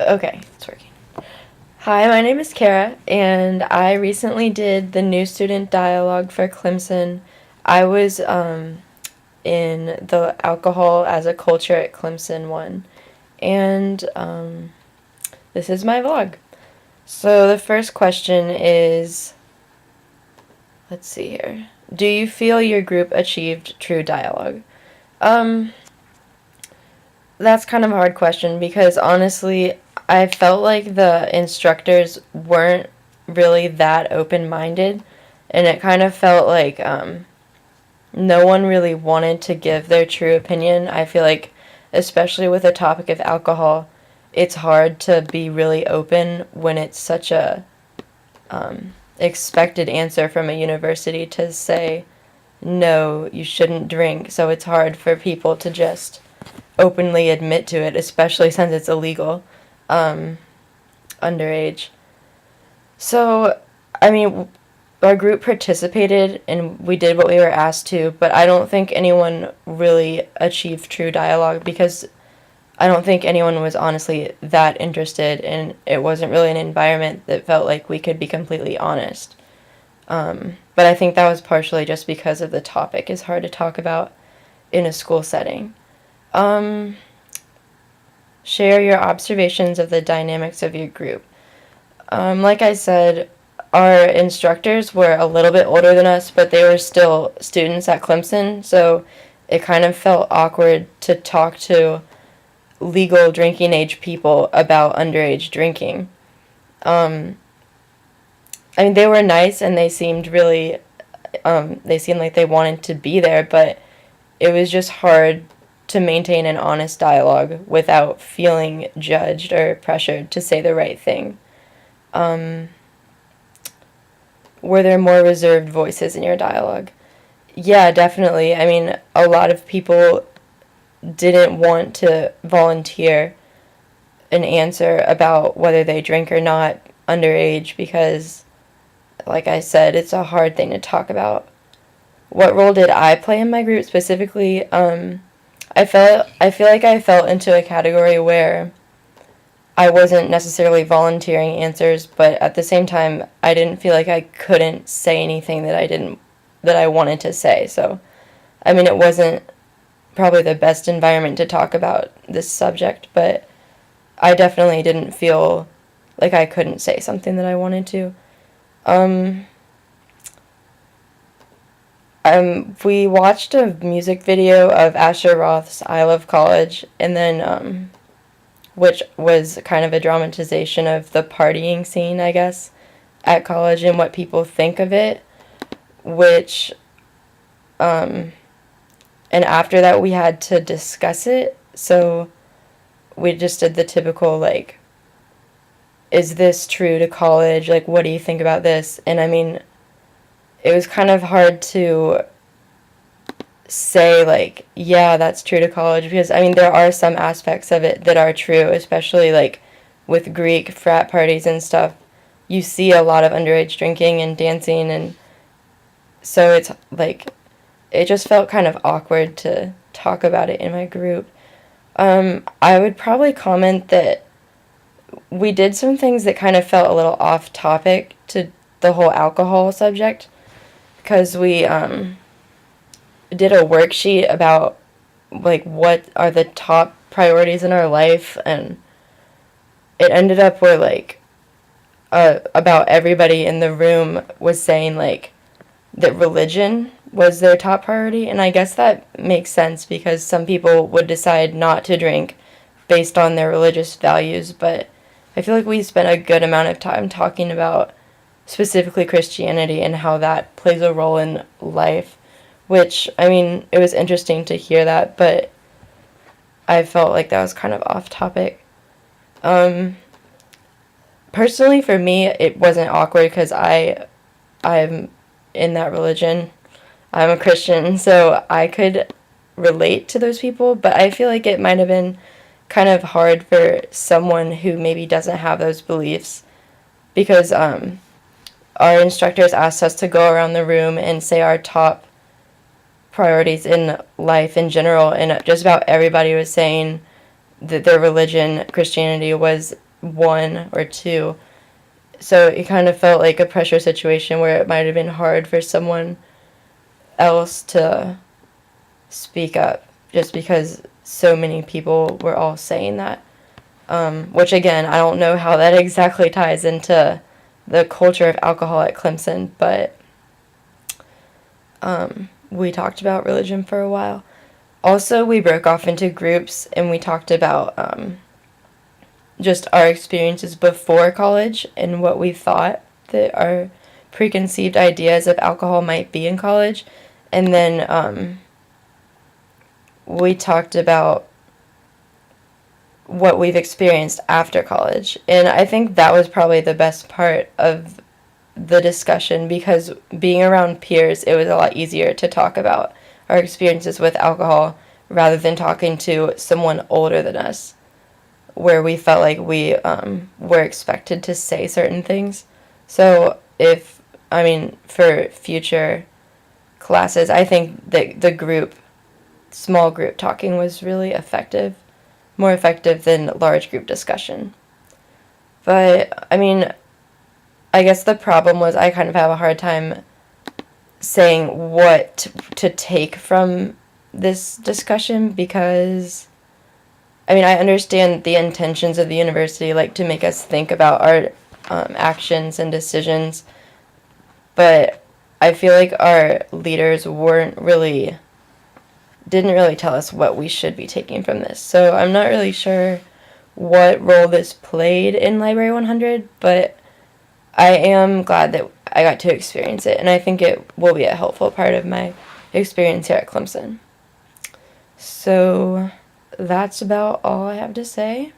Okay, it's working. Hi, my name is Kara, and I recently did the new student dialogue for Clemson. I was in the alcohol as a culture at Clemson one, and this is my vlog. So the first question is, let's see here. Do you feel your group achieved true dialogue? Um, that's kind of a hard question because honestly, I felt like the instructors weren't really that open-minded, and it kind of felt like no one really wanted to give their true opinion. I feel like, especially with the topic of alcohol, it's hard to be really open when it's such a expected answer from a university to say, no, you shouldn't drink. So it's hard for people to just openly admit to it, especially since it's illegal underage. So, I mean, our group participated and we did what we were asked to, but I don't think anyone really achieved true dialogue because I don't think anyone was honestly that interested, and it wasn't really an environment that felt like we could be completely honest. But I think that was partially just because of the topic is hard to talk about in a school setting. Um, Share your observations of the dynamics of your group. Like I said, our instructors were a little bit older than us, but they were still students at Clemson, so it kind of felt awkward to talk to legal drinking age people about underage drinking. I mean, they were nice and they seemed really, they seemed like they wanted to be there, but it was just hard to maintain an honest dialogue without feeling judged or pressured to say the right thing. Were there more reserved voices in your dialogue? Yeah, definitely. I mean, a lot of people didn't want to volunteer an answer about whether they drink or not underage because, like I said, it's a hard thing to talk about. What role did I play in my group specifically? I feel like I fell into a category where I wasn't necessarily volunteering answers, but at the same time, I didn't feel like I couldn't say anything that I wanted to say. So, I mean, it wasn't probably the best environment to talk about this subject, but I definitely didn't feel like I couldn't say something that I wanted to. Um, we watched a music video of Asher Roth's "I Love College," and then which was kind of a dramatization of the partying scene, I guess, at college and what people think of it. Which, and after that, we had to discuss it. So we just did the typical, like, is this true to college? Like, what do you think about this? And I mean, it was kind of hard to say, like, yeah, that's true to college, because I mean, there are some aspects of it that are true, especially like with Greek frat parties and stuff. You see a lot of underage drinking and dancing, and so it's like, it just felt kind of awkward to talk about it in my group. I would probably comment that we did some things that kind of felt a little off topic to the whole alcohol subject, because we did a worksheet about like what are the top priorities in our life, and it ended up where like about everybody in the room was saying like that religion was their top priority, and I guess that makes sense because some people would decide not to drink based on their religious values, but I feel like we spent a good amount of time talking about specifically Christianity and how that plays a role in life, which, I mean, it was interesting to hear that, but I felt like that was kind of off topic. Personally, for me, it wasn't awkward because I'm in that religion. I'm a Christian, so I could relate to those people, but I feel like it might have been kind of hard for someone who maybe doesn't have those beliefs, because our instructors asked us to go around the room and say our top priorities in life in general, and just about everybody was saying that their religion, Christianity, was one or two. So it kind of felt like a pressure situation where it might have been hard for someone else to speak up just because so many people were all saying that. Which, again, I don't know how that exactly ties into the culture of alcohol at Clemson, but we talked about religion for a while. Also, we broke off into groups and we talked about just our experiences before college and what we thought that our preconceived ideas of alcohol might be in college. And then we talked about what we've experienced after college. And I think that was probably the best part of the discussion, because being around peers, it was a lot easier to talk about our experiences with alcohol rather than talking to someone older than us, where we felt like we were expected to say certain things. So for future classes, I think that the small group talking was really effective, more effective than large group discussion. But, I guess the problem was I kind of have a hard time saying what to take from this discussion, because I understand the intentions of the university, like to make us think about our actions and decisions, but I feel like our leaders didn't really tell us what we should be taking from this. So I'm not really sure what role this played in Library 100, but I am glad that I got to experience it, and I think it will be a helpful part of my experience here at Clemson. So that's about all I have to say.